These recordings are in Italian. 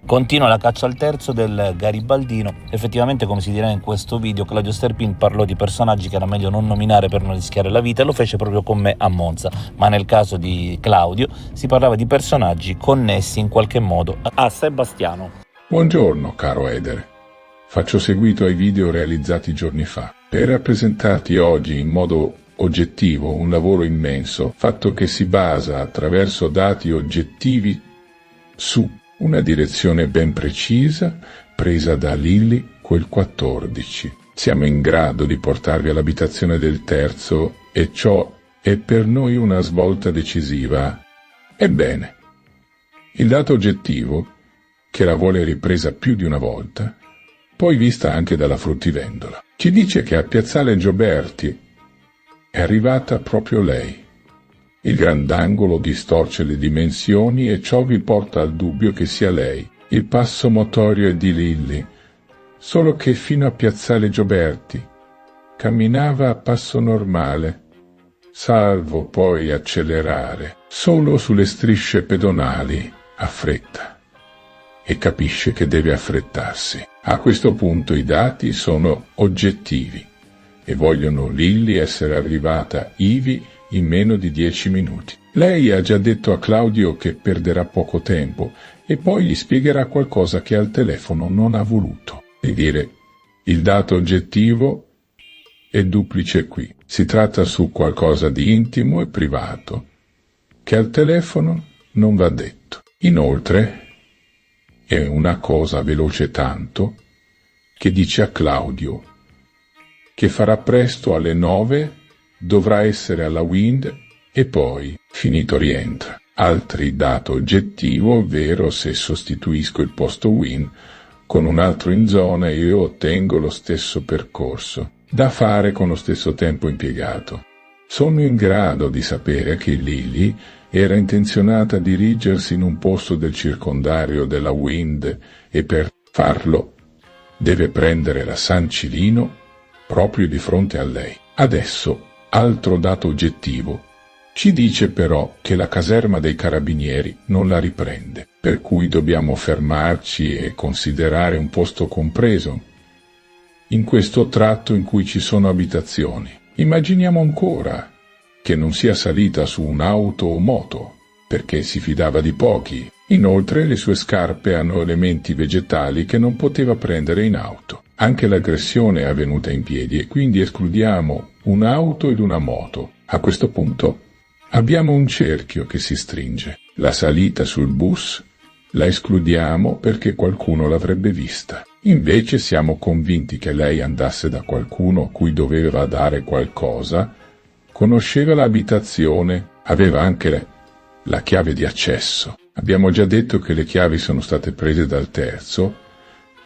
Continua la caccia al terzo del garibaldino. Effettivamente, come si dirà in questo video, Claudio Sterpin parlò di personaggi che era meglio non nominare per non rischiare la vita, e lo fece proprio con me a Monza, ma nel caso di Claudio si parlava di personaggi connessi in qualche modo a Sebastiano. Buongiorno caro Eder, faccio seguito ai video realizzati giorni fa per rappresentarti oggi in modo oggettivo un lavoro immenso fatto che si basa attraverso dati oggettivi su una direzione ben precisa presa da Lilly quel 14. Siamo in grado di portarvi all'abitazione del terzo e ciò è per noi una svolta decisiva. Ebbene, il dato oggettivo, che la vuole ripresa più di una volta, poi vista anche dalla fruttivendola, ci dice che a Piazzale Gioberti è arrivata proprio lei. Il grandangolo distorce le dimensioni e ciò vi porta al dubbio che sia lei. Il passo motorio è di Lilly, solo che fino a Piazzale Gioberti camminava a passo normale, salvo poi accelerare solo sulle strisce pedonali a fretta, e capisce che deve affrettarsi. A questo punto i dati sono oggettivi e vogliono Lilly essere arrivata ivi in meno di 10 minuti. Lei ha già detto a Claudio che perderà poco tempo e poi gli spiegherà qualcosa che al telefono non ha voluto. E dire, il dato oggettivo è duplice qui. Si tratta su qualcosa di intimo e privato, che al telefono non va detto. Inoltre, è una cosa veloce tanto che dice a Claudio che farà presto alle 9, dovrà essere alla Wind e poi, finito, rientra. Altri dato oggettivo, ovvero se sostituisco il posto Wind con un altro in zona io ottengo lo stesso percorso da fare con lo stesso tempo impiegato. Sono in grado di sapere che Lilly era intenzionata a dirigersi in un posto del circondario della Wind e per farlo deve prendere la San Cilino proprio di fronte a lei. Adesso, altro dato oggettivo, ci dice però che la caserma dei carabinieri non la riprende, per cui dobbiamo fermarci e considerare un posto compreso in questo tratto in cui ci sono abitazioni. Immaginiamo ancora che non sia salita su un'auto o moto, perché si fidava di pochi. Inoltre le sue scarpe hanno elementi vegetali che non poteva prendere in auto. Anche l'aggressione è avvenuta in piedi e quindi escludiamo un'auto ed una moto. A questo punto abbiamo un cerchio che si stringe. La salita sul bus la escludiamo perché qualcuno l'avrebbe vista. Invece siamo convinti che lei andasse da qualcuno a cui doveva dare qualcosa, conosceva l'abitazione, aveva anche la chiave di accesso. Abbiamo già detto che le chiavi sono state prese dal terzo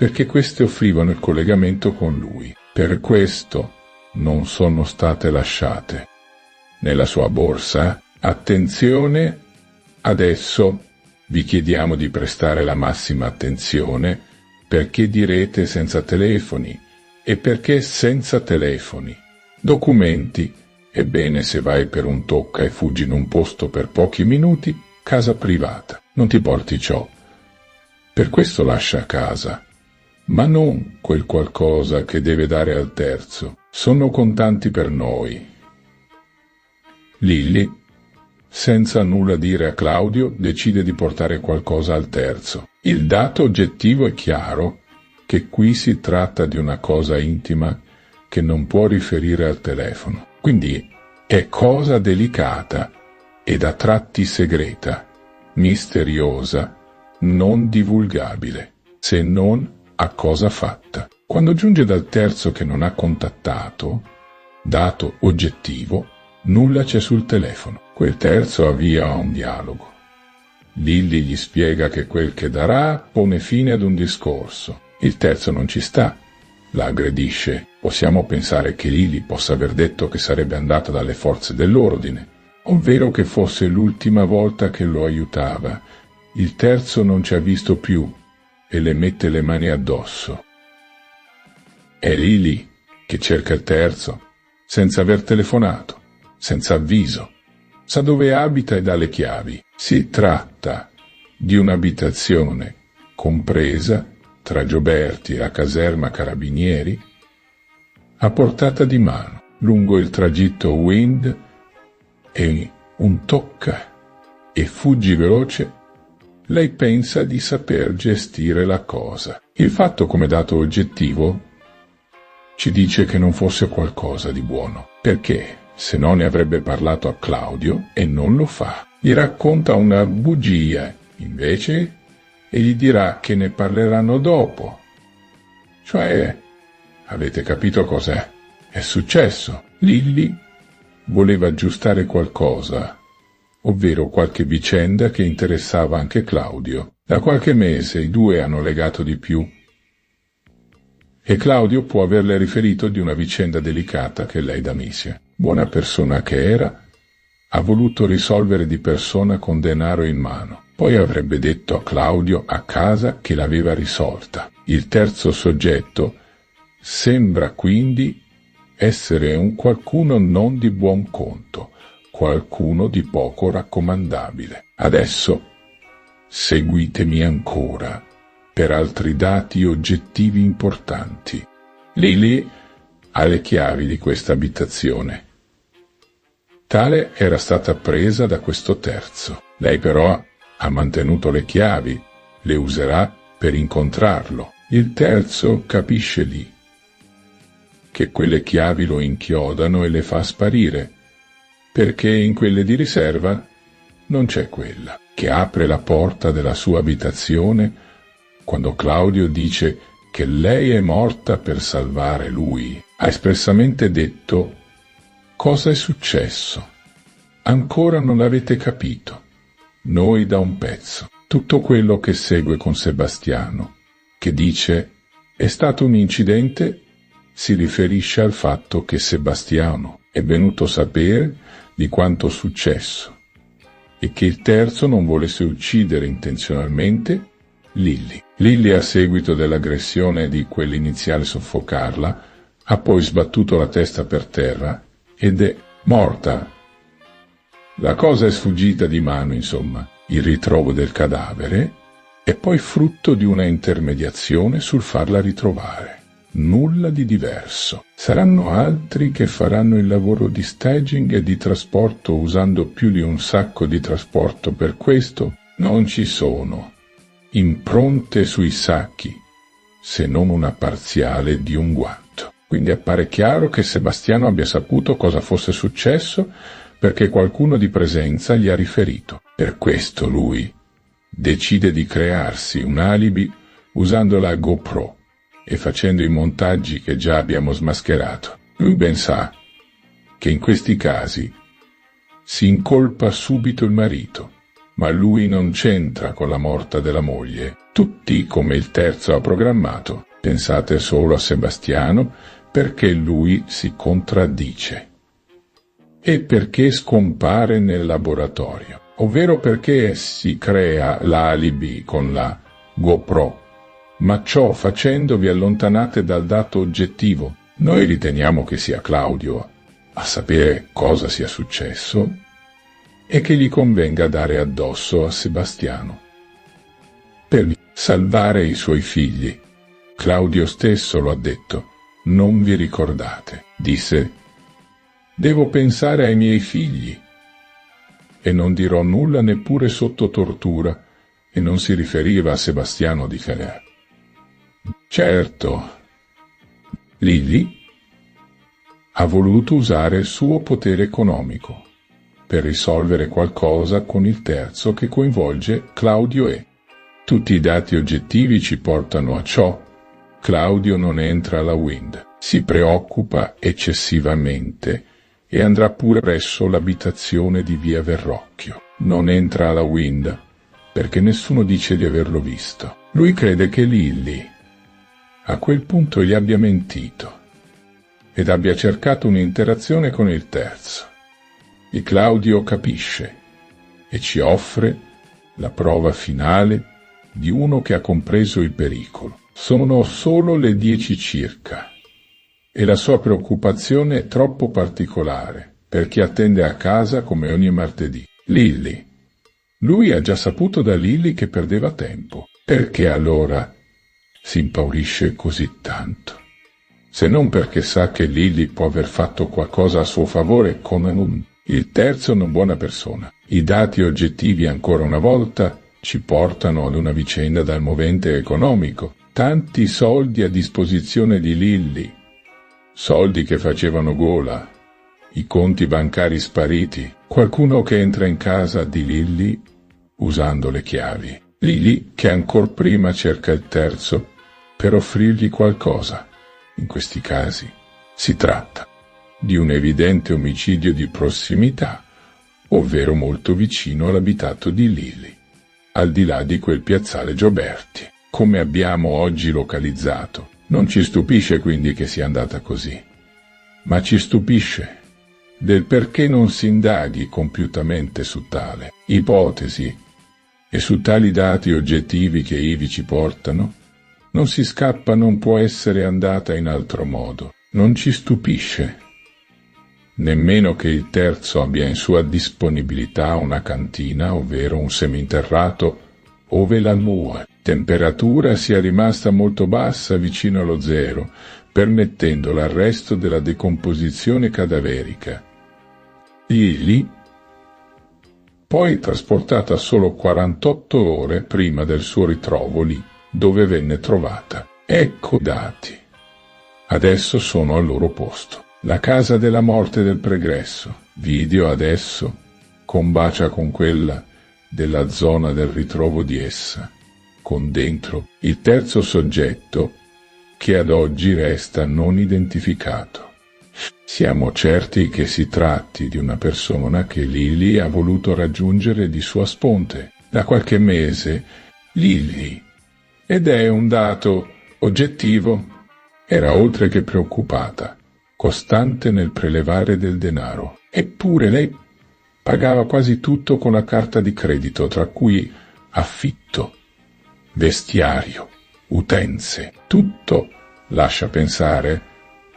perché queste offrivano il collegamento con lui. Per questo non sono state lasciate nella sua borsa. Attenzione, adesso vi chiediamo di prestare la massima attenzione perché direte senza telefoni e perché senza telefoni. Documenti. Ebbene, se vai per un tocca e fuggi in un posto per pochi minuti, casa privata. Non ti porti ciò. Per questo lascia casa. Ma non quel qualcosa che deve dare al terzo. Sono contanti per noi. Lilly, senza nulla dire a Claudio, decide di portare qualcosa al terzo. Il dato oggettivo è chiaro che qui si tratta di una cosa intima che non può riferire al telefono. Quindi è cosa delicata ed a tratti segreta, misteriosa, non divulgabile, se non a cosa fatta. Quando giunge dal terzo che non ha contattato, dato oggettivo, nulla c'è sul telefono. Quel terzo avvia un dialogo. Lilly gli spiega che quel che darà pone fine ad un discorso. Il terzo non ci sta, la aggredisce. Possiamo pensare che Lilly possa aver detto che sarebbe andata dalle forze dell'ordine, ovvero che fosse l'ultima volta che lo aiutava. Il terzo non ci ha visto più e le mette le mani addosso. È Lilly che cerca il terzo, senza aver telefonato, senza avviso. Sa dove abita e dà le chiavi. Si tratta di un'abitazione compresa, tra Gioberti e la caserma Carabinieri, a portata di mano, lungo il tragitto Wind, e un tocca e fuggi veloce, lei pensa di saper gestire la cosa. Il fatto come dato oggettivo ci dice che non fosse qualcosa di buono, perché se no ne avrebbe parlato a Claudio e non lo fa. Gli racconta una bugia, invece, e gli dirà che ne parleranno dopo. Cioè, avete capito cos'è? È successo. Lilli voleva aggiustare qualcosa, ovvero qualche vicenda che interessava anche Claudio. Da qualche mese i due hanno legato di più e Claudio può averle riferito di una vicenda delicata che lei da Misia, buona persona che era, ha voluto risolvere di persona con denaro in mano. Poi avrebbe detto a Claudio a casa che l'aveva risolta. Il terzo soggetto sembra quindi essere un qualcuno non di buon conto, qualcuno di poco raccomandabile. Adesso seguitemi ancora per altri dati oggettivi importanti. Lily ha le chiavi di questa abitazione. Tale era stata presa da questo terzo. Lei però ha mantenuto le chiavi, le userà per incontrarlo. Il terzo capisce lì che quelle chiavi lo inchiodano e le fa sparire, perché in quelle di riserva non c'è quella, che apre la porta della sua abitazione quando Claudio dice che lei è morta per salvare lui. Ha espressamente detto: cosa è successo? Ancora non l'avete capito. Noi da un pezzo. Tutto quello che segue con Sebastiano, che dice è stato un incidente, si riferisce al fatto che Sebastiano è venuto a sapere di quanto successo e che il terzo non volesse uccidere intenzionalmente Lilli. Lilli, a seguito dell'aggressione di quell'iniziale soffocarla, ha poi sbattuto la testa per terra ed è morta. La cosa è sfuggita di mano, insomma. Il ritrovo del cadavere è poi frutto di una intermediazione sul farla ritrovare. Nulla di diverso. Saranno altri che faranno il lavoro di staging e di trasporto usando più di un sacco di trasporto per questo? Non ci sono impronte sui sacchi, se non una parziale di un guanto. Quindi appare chiaro che Sebastiano abbia saputo cosa fosse successo perché qualcuno di presenza gli ha riferito. Per questo lui decide di crearsi un alibi usando la GoPro e facendo i montaggi che già abbiamo smascherato. Lui ben sa che in questi casi si incolpa subito il marito, ma lui non c'entra con la morte della moglie. Tutti, come il terzo ha programmato, pensate solo a Sebastiano perché lui si contraddice e perché scompare nel laboratorio, ovvero perché si crea l'alibi con la GoPro, ma ciò facendo vi allontanate dal dato oggettivo. Noi riteniamo che sia Claudio a sapere cosa sia successo e che gli convenga dare addosso a Sebastiano per salvare i suoi figli. Claudio stesso lo ha detto. Non vi ricordate? Disse: devo pensare ai miei figli e non dirò nulla neppure sotto tortura, e non si riferiva a Sebastiano di Ferrer. Certo, Lilli ha voluto usare il suo potere economico per risolvere qualcosa con il terzo che coinvolge Claudio e tutti i dati oggettivi ci portano a ciò. Claudio non entra alla Wind, si preoccupa eccessivamente e andrà pure presso l'abitazione di via Verrocchio. Non entra alla Wind perché nessuno dice di averlo visto. Lui crede che Lilli a quel punto gli abbia mentito ed abbia cercato un'interazione con il terzo. E Claudio capisce e ci offre la prova finale di uno che ha compreso il pericolo. Sono solo le 10 circa e la sua preoccupazione è troppo particolare per chi attende a casa come ogni martedì. Lilli. Lui ha già saputo da Lilli che perdeva tempo, Perché allora si impaurisce così tanto? Se non perché sa che Lily può aver fatto qualcosa a suo favore come il terzo una buona persona. I dati oggettivi ancora una volta ci portano ad una vicenda dal movente economico. Tanti soldi a disposizione di Lily, soldi che facevano gola, i conti bancari spariti, qualcuno che entra in casa di Lily usando le chiavi. Lily che ancor prima cerca il terzo per offrirgli qualcosa. In questi casi si tratta di un evidente omicidio di prossimità, ovvero molto vicino all'abitato di Lily, al di là di quel piazzale Gioberti, come abbiamo oggi localizzato. Non ci stupisce quindi che sia andata così, ma ci stupisce del perché non si indaghi compiutamente su tale ipotesi e su tali dati oggettivi che ivi ci portano. Non si scappa, non può essere andata in altro modo. Non ci stupisce nemmeno che il terzo abbia in sua disponibilità una cantina, ovvero un seminterrato, ove la temperatura sia rimasta molto bassa, vicino allo zero, permettendo l'arresto della decomposizione cadaverica. Lily, poi trasportata solo 48 ore prima del suo ritrovo lì, dove venne trovata. Ecco dati. Adesso sono al loro posto. La casa della morte del pregresso. Video adesso combacia con quella della zona del ritrovo di essa, con dentro il terzo soggetto che ad oggi resta non identificato. Siamo certi che si tratti di una persona che Lily ha voluto raggiungere di sua sponte da qualche mese. Lily, ed è un dato oggettivo, era oltre che preoccupata, costante nel prelevare del denaro. Eppure lei pagava quasi tutto con la carta di credito, tra cui affitto, vestiario, utenze. Tutto lascia pensare,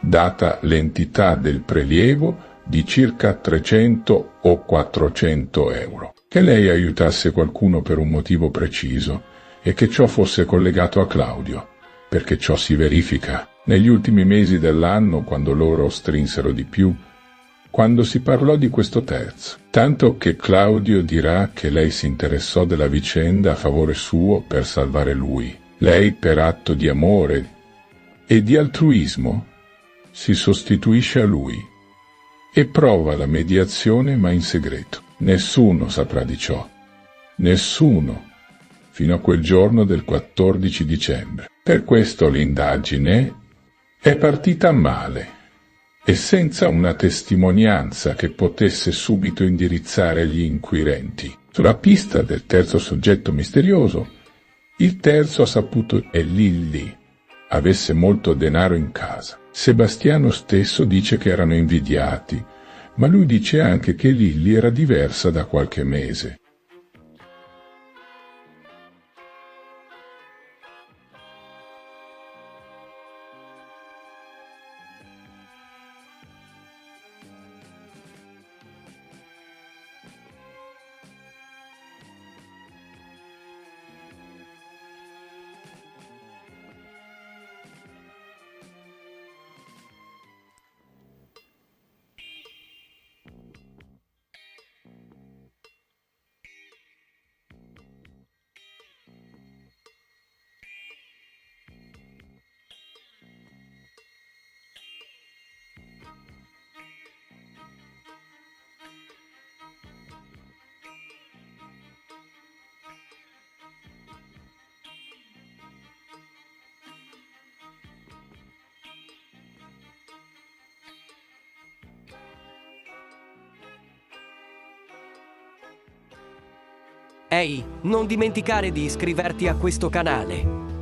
data l'entità del prelievo di circa 300 o 400 euro, che lei aiutasse qualcuno per un motivo preciso e che ciò fosse collegato a Claudio, perché ciò si verifica negli ultimi mesi dell'anno, quando loro strinsero di più, quando si parlò di questo terzo, tanto che Claudio dirà che lei si interessò della vicenda a favore suo per salvare lui. Lei, per atto di amore e di altruismo, si sostituisce a lui e prova la mediazione, ma in segreto. Nessuno saprà di ciò. Nessuno, fino a quel giorno del 14 dicembre. Per questo l'indagine è partita male e senza una testimonianza che potesse subito indirizzare gli inquirenti sulla pista del terzo soggetto misterioso. Il terzo ha saputo che Lily avesse molto denaro in casa. Sebastiano stesso dice che erano invidiati, ma lui dice anche che Lily era diversa da qualche mese. Ehi, non dimenticare di iscriverti a questo canale.